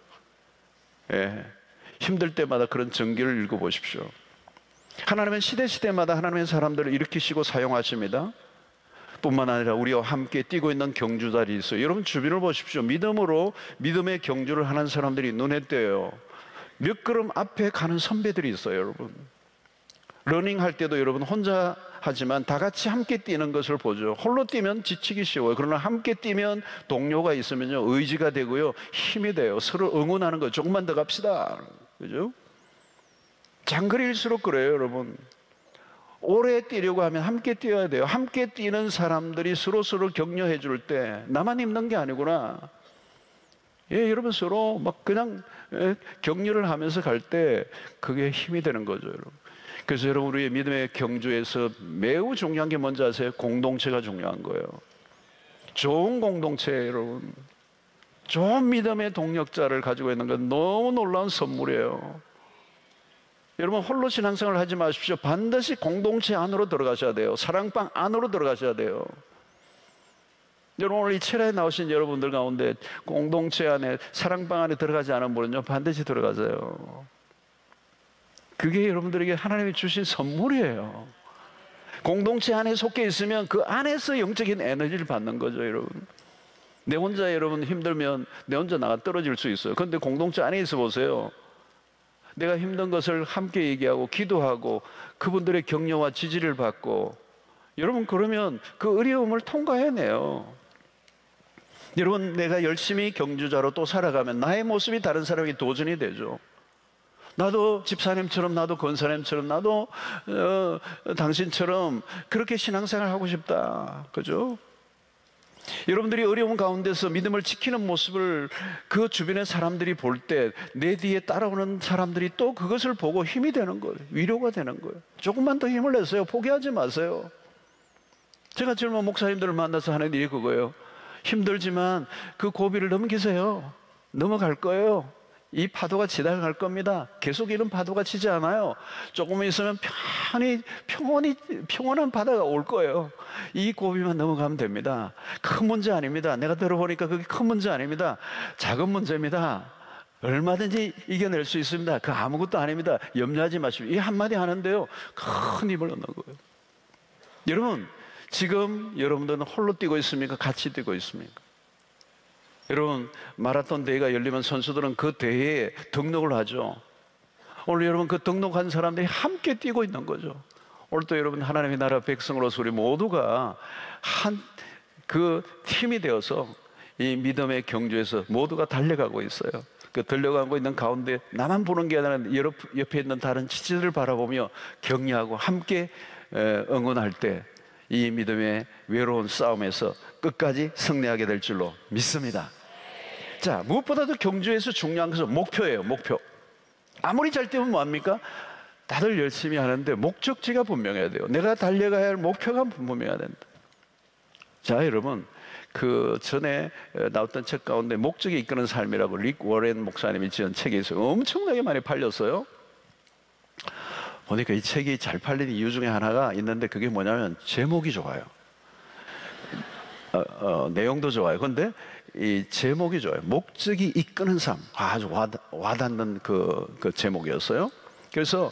예. 힘들 때마다 그런 전기를 읽어보십시오. 하나님은 시대마다 하나님의 사람들을 일으키시고 사용하십니다. 뿐만 아니라 우리와 함께 뛰고 있는 경주자들이 있어요. 여러분, 주변을 보십시오. 믿음으로 믿음의 경주를 하는 사람들이 눈에 띄어요. 몇 걸음 앞에 가는 선배들이 있어요. 여러분, 러닝 할 때도 여러분 혼자 하지만 다 같이 함께 뛰는 것을 보죠. 홀로 뛰면 지치기 쉬워요. 그러나 함께 뛰면 동료가 있으면요, 의지가 되고요, 힘이 돼요. 서로 응원하는 거. 조금만 더 갑시다. 그죠? 장거리일수록 그래요, 여러분. 오래 뛰려고 하면 함께 뛰어야 돼요. 함께 뛰는 사람들이 서로 격려해 줄 때 나만 힘든 게 아니구나. 예, 여러분, 서로 막 그냥 격려를 하면서 갈 때 그게 힘이 되는 거죠, 여러분. 그래서 여러분, 우리의 믿음의 경주에서 매우 중요한 게 뭔지 아세요? 공동체가 중요한 거예요. 좋은 공동체, 여러분. 좋은 믿음의 동력자를 가지고 있는 건 너무 놀라운 선물이에요. 여러분, 홀로 신앙생활을 하지 마십시오. 반드시 공동체 안으로 들어가셔야 돼요. 사랑방 안으로 들어가셔야 돼요. 여러분, 오늘 이 철야에 나오신 여러분들 가운데 공동체 안에, 사랑방 안에 들어가지 않은 분은요, 반드시 들어가세요. 그게 여러분들에게 하나님이 주신 선물이에요. 공동체 안에 속해 있으면 그 안에서 영적인 에너지를 받는 거죠, 여러분. 내 혼자 여러분 힘들면 내 혼자 나가 떨어질 수 있어요. 그런데 공동체 안에 있어 보세요. 내가 힘든 것을 함께 얘기하고 기도하고 그분들의 격려와 지지를 받고, 여러분, 그러면 그 어려움을 통과해내요. 여러분, 내가 열심히 경주자로 또 살아가면 나의 모습이 다른 사람이 도전이 되죠. 나도 집사님처럼, 나도 권사님처럼, 나도 당신처럼 그렇게 신앙생활 하고 싶다. 그죠? 여러분들이 어려운 가운데서 믿음을 지키는 모습을 그 주변의 사람들이 볼 때 내 뒤에 따라오는 사람들이 또 그것을 보고 힘이 되는 거예요. 위로가 되는 거예요. 조금만 더 힘을 내세요. 포기하지 마세요. 제가 젊은 목사님들을 만나서 하는 일이 그거예요. 힘들지만 그 고비를 넘기세요. 넘어갈 거예요. 이 파도가 지나갈 겁니다. 계속 이런 파도가 치지 않아요. 조금만 있으면 평온한 바다가 올 거예요. 이 고비만 넘어가면 됩니다. 큰 문제 아닙니다. 내가 들어보니까 그게 큰 문제 아닙니다. 작은 문제입니다. 얼마든지 이겨낼 수 있습니다. 그 아무것도 아닙니다. 염려하지 마십시오. 이 한마디 하는데요, 큰 힘을 얻는 거예요. 여러분, 지금 여러분들은 홀로 뛰고 있습니까? 같이 뛰고 있습니까? 여러분, 마라톤 대회가 열리면 선수들은 그 대회에 등록을 하죠. 오늘 여러분, 그 등록한 사람들이 함께 뛰고 있는 거죠. 오늘 또 여러분, 하나님의 나라 백성으로서 우리 모두가 한 그 팀이 되어서 이 믿음의 경주에서 모두가 달려가고 있어요. 그 달려가고 있는 가운데 나만 보는 게 아니라 옆에 있는 다른 지체들을 바라보며 격려하고 함께 응원할 때 이 믿음의 외로운 싸움에서 끝까지 승리하게 될 줄로 믿습니다. 자, 무엇보다도 경주에서 중요한 것은 목표예요. 목표. 아무리 잘 뛰면 뭐합니까? 다들 열심히 하는데 목적지가 분명해야 돼요. 내가 달려가야 할 목표가 분명해야 된다. 자, 여러분, 그 전에 나왔던 책 가운데 목적이 이끄는 삶이라고 릭 워렌 목사님이 지은 책이 있어요. 엄청나게 많이 팔렸어요. 보니까 이 책이 잘 팔린 이유 중에 하나가 있는데, 그게 뭐냐면 제목이 좋아요. 내용도 좋아요. 그런데 이 제목이 좋아요. 목적이 이끄는 삶. 아주 와닿는 그 제목이었어요. 그래서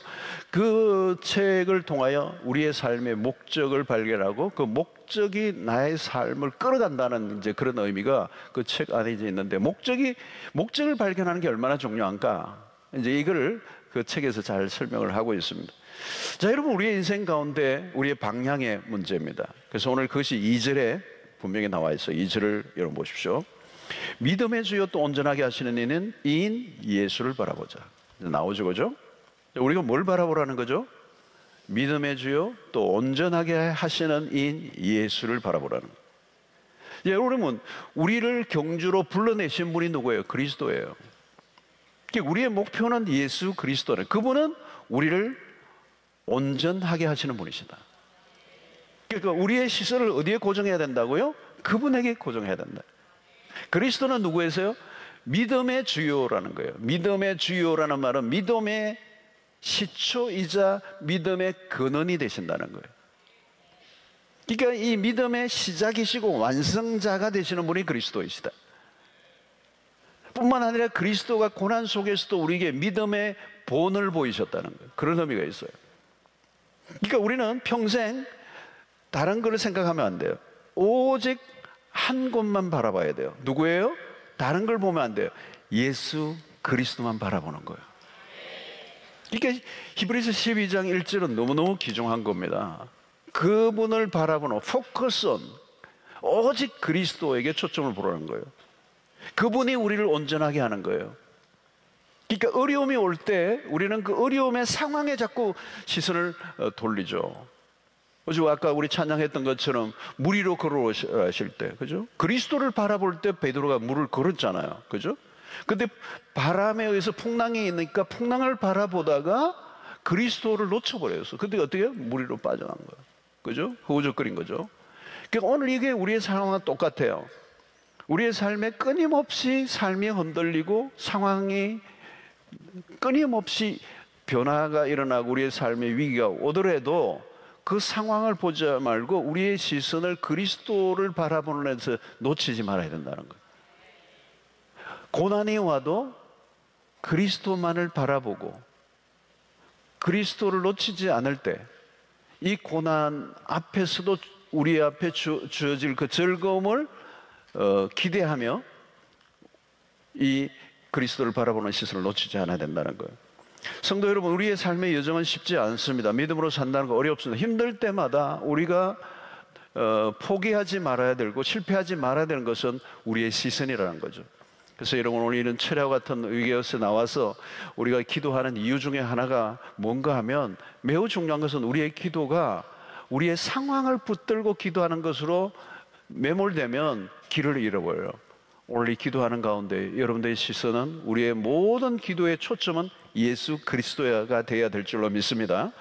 그 책을 통하여 우리의 삶의 목적을 발견하고 그 목적이 나의 삶을 끌어간다는 이제 그런 의미가 그 책 안에 이제 있는데, 목적을 발견하는 게 얼마나 중요한가, 이제 이거를 그 책에서 잘 설명을 하고 있습니다. 자, 여러분, 우리의 인생 가운데 우리의 방향의 문제입니다. 그래서 오늘 그것이 2절에 분명히 나와 있어요. 2절을 여러분 보십시오. 믿음의 주요 또 온전하게 하시는 이는 이인 예수를 바라보자. 나오죠, 그죠? 우리가 뭘 바라보라는 거죠? 믿음의 주요 또 온전하게 하시는 이인 예수를 바라보라는 거예요. 여러분, 우리를 경주로 불러내신 분이 누구예요? 그리스도예요. 우리의 목표는 예수 그리스도는, 그분은 우리를 온전하게 하시는 분이시다. 그러니까 우리의 시선을 어디에 고정해야 된다고요? 그분에게 고정해야 된다. 그리스도는 누구에서요? 믿음의 주요라는 거예요. 믿음의 주요라는 말은 믿음의 시초이자 믿음의 근원이 되신다는 거예요. 그러니까 이 믿음의 시작이시고 완성자가 되시는 분이 그리스도이시다. 뿐만 아니라 그리스도가 고난 속에서도 우리에게 믿음의 본을 보이셨다는 거예요. 그런 의미가 있어요. 그러니까 우리는 평생 다른 걸 생각하면 안 돼요. 오직 한 곳만 바라봐야 돼요. 누구예요? 다른 걸 보면 안 돼요. 예수 그리스도만 바라보는 거예요. 그러니까 히브리서 12장 1절은 너무너무 귀중한 겁니다. 그분을 바라보는 포커스 온, 오직 그리스도에게 초점을 보라는 거예요. 그분이 우리를 온전하게 하는 거예요. 그러니까 어려움이 올 때 우리는 그 어려움의 상황에 자꾸 시선을 돌리죠. 그죠? 아까 우리 찬양했던 것처럼 물 위로 걸어오실 때, 그죠? 그리스도를 바라볼 때 베드로가 물을 걸었잖아요. 그죠? 근데 바람에 의해서 풍랑이 있으니까 풍랑을 바라보다가 그리스도를 놓쳐버렸어. 근데 어떻게 해요? 물 위로 빠져난 거예요. 그죠? 허우적거린 거죠. 그러니까 오늘 이게 우리의 상황과 똑같아요. 우리의 삶에 끊임없이 삶이 흔들리고 상황이 끊임없이 변화가 일어나고 우리의 삶의 위기가 오더라도 그 상황을 보지 말고 우리의 시선을 그리스도를 바라보는 데서 놓치지 말아야 된다는 거예요. 고난이 와도 그리스도만을 바라보고 그리스도를 놓치지 않을 때 이 고난 앞에서도 우리 앞에 주어질 그 즐거움을 기대하며 이 그리스도를 바라보는 시선을 놓치지 않아야 된다는 거예요. 성도 여러분, 우리의 삶의 여정은 쉽지 않습니다. 믿음으로 산다는 거 어렵습니다. 힘들 때마다 우리가 포기하지 말아야 되고 실패하지 말아야 되는 것은 우리의 시선이라는 거죠. 그래서 여러분, 오늘 이런 철야와 같은 위기에서 나와서 우리가 기도하는 이유 중에 하나가 뭔가 하면, 매우 중요한 것은 우리의 기도가 우리의 상황을 붙들고 기도하는 것으로 매몰되면 길을 잃어버려요. 오늘 이 기도하는 가운데 여러분들의 시선은, 우리의 모든 기도의 초점은 예수 그리스도가 되어야 될 줄로 믿습니다.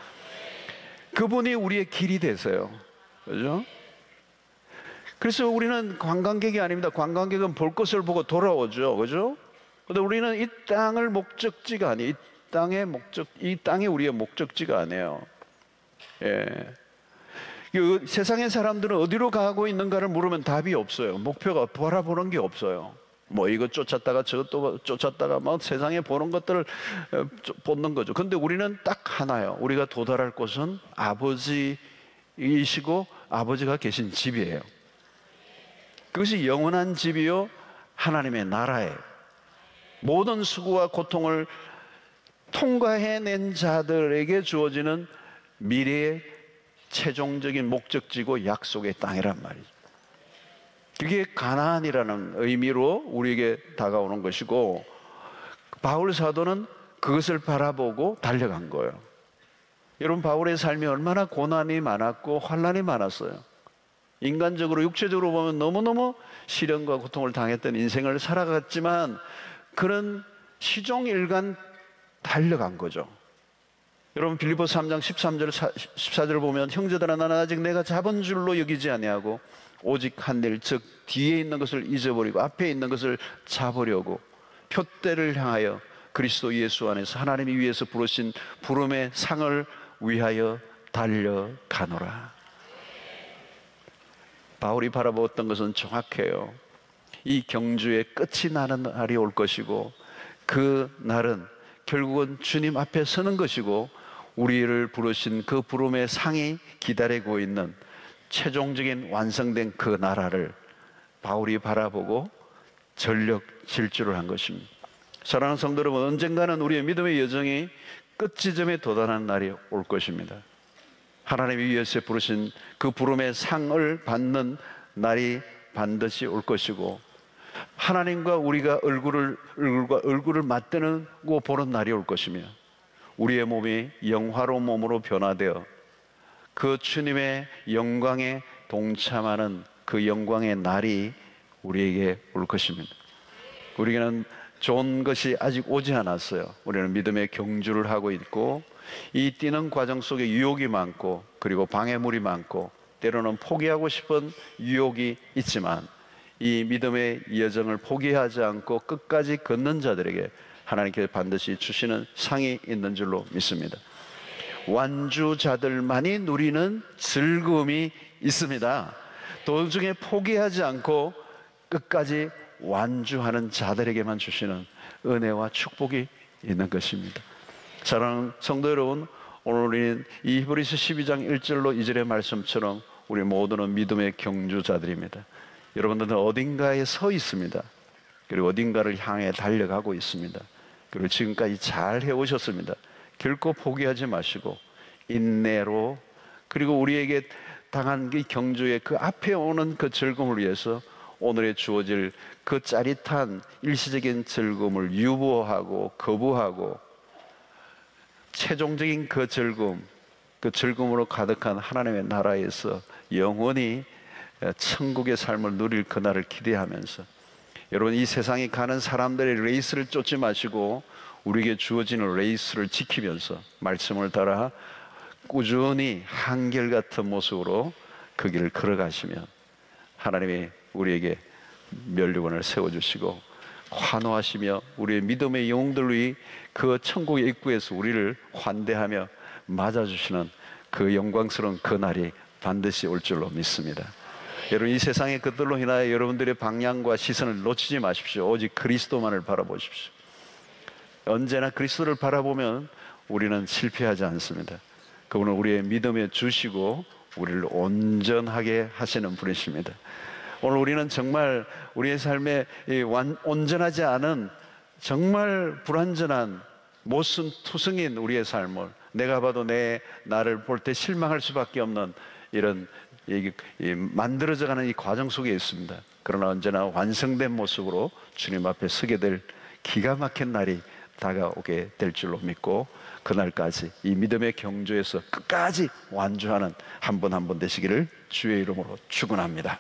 그분이 우리의 길이 되세요. 그죠? 그래서 우리는 관광객이 아닙니다. 관광객은 볼 것을 보고 돌아오죠. 그죠? 근데 우리는 이 땅을 목적지가 아니에요. 이 땅이 우리의 목적지가 아니에요. 예. 세상의 사람들은 어디로 가고 있는가를 물으면 답이 없어요. 목표가 바라보는 게 없어요. 뭐 이거 쫓았다가 저것도 쫓았다가 막 세상에 보는 것들을 보는 거죠. 근데 우리는 딱 하나요. 우리가 도달할 곳은 아버지이시고 아버지가 계신 집이에요. 그것이 영원한 집이요 하나님의 나라예요. 모든 수고와 고통을 통과해낸 자들에게 주어지는 미래의 최종적인 목적지고 약속의 땅이란 말이죠. 그게 가나안이라는 의미로 우리에게 다가오는 것이고, 바울 사도는 그것을 바라보고 달려간 거예요. 여러분, 바울의 삶이 얼마나 고난이 많았고 환난이 많았어요. 인간적으로 육체적으로 보면 너무너무 시련과 고통을 당했던 인생을 살아갔지만 그런 시종일관 달려간 거죠. 여러분, 빌립보서 3장 13절 14절을 보면 형제들아 나는 아직 내가 잡은 줄로 여기지 아니하고 오직 한 일 즉 뒤에 있는 것을 잊어버리고 앞에 있는 것을 잡으려고 표대를 향하여 그리스도 예수 안에서 하나님이 위에서 부르신 부름의 상을 위하여 달려가노라. 바울이 바라보았던 것은 정확해요. 이 경주의 끝이 나는 날이 올 것이고 그 날은 결국은 주님 앞에 서는 것이고 우리를 부르신 그 부름의 상이 기다리고 있는 최종적인 완성된 그 나라를 바울이 바라보고 전력 질주를 한 것입니다. 사랑하는 성도 여러분, 언젠가는 우리의 믿음의 여정이 끝 지점에 도달하는 날이 올 것입니다. 하나님이 위에서 부르신 그 부름의 상을 받는 날이 반드시 올 것이고 하나님과 우리가 얼굴을 맞대고 보는 날이 올 것이며 우리의 몸이 영화로운 몸으로 변화되어 그 주님의 영광에 동참하는 그 영광의 날이 우리에게 올 것입니다. 우리에게는 좋은 것이 아직 오지 않았어요. 우리는 믿음의 경주를 하고 있고 이 뛰는 과정 속에 유혹이 많고 그리고 방해물이 많고 때로는 포기하고 싶은 유혹이 있지만 이 믿음의 여정을 포기하지 않고 끝까지 걷는 자들에게 하나님께서 반드시 주시는 상이 있는 줄로 믿습니다. 완주자들만이 누리는 즐거움이 있습니다. 도중에 포기하지 않고 끝까지 완주하는 자들에게만 주시는 은혜와 축복이 있는 것입니다. 사랑하는 성도 여러분, 오늘 우리는 이 히브리서 12장 1절로 2절의 말씀처럼 우리 모두는 믿음의 경주자들입니다. 여러분들은 어딘가에 서 있습니다. 그리고 어딘가를 향해 달려가고 있습니다. 그리고 지금까지 잘 해오셨습니다. 결코 포기하지 마시고 인내로 그리고 우리에게 당한 이 경주의 그 앞에 오는 그 즐거움을 위해서 오늘에 주어질 그 짜릿한 일시적인 즐거움을 유보하고 거부하고 최종적인 그 즐거움으로 가득한 하나님의 나라에서 영원히 천국의 삶을 누릴 그날을 기대하면서 여러분, 이 세상에 가는 사람들의 레이스를 쫓지 마시고 우리에게 주어지는 레이스를 지키면서 말씀을 따라 꾸준히 한결같은 모습으로 그 길을 걸어가시면 하나님이 우리에게 면류관을 세워주시고 환호하시며 우리의 믿음의 영웅들이 그 천국의 입구에서 우리를 환대하며 맞아주시는 그 영광스러운 그날이 반드시 올 줄로 믿습니다. 여러분, 이 세상의 것들로 인하여 여러분들의 방향과 시선을 놓치지 마십시오. 오직 그리스도만을 바라보십시오. 언제나 그리스도를 바라보면 우리는 실패하지 않습니다. 그분은 우리의 믿음에 주시고 우리를 온전하게 하시는 분이십니다. 오늘 우리는 정말 우리의 삶에 온전하지 않은 정말 불완전한 모순투성인 우리의 삶을 내가 봐도 나를 볼 때 실망할 수밖에 없는 이런 만들어져가는 이 과정 속에 있습니다. 그러나 언제나 완성된 모습으로 주님 앞에 서게 될 기가 막힌 날이 다가오게 될 줄로 믿고 그날까지 이 믿음의 경주에서 끝까지 완주하는 한 분 한 분 되시기를 주의 이름으로 축원합니다.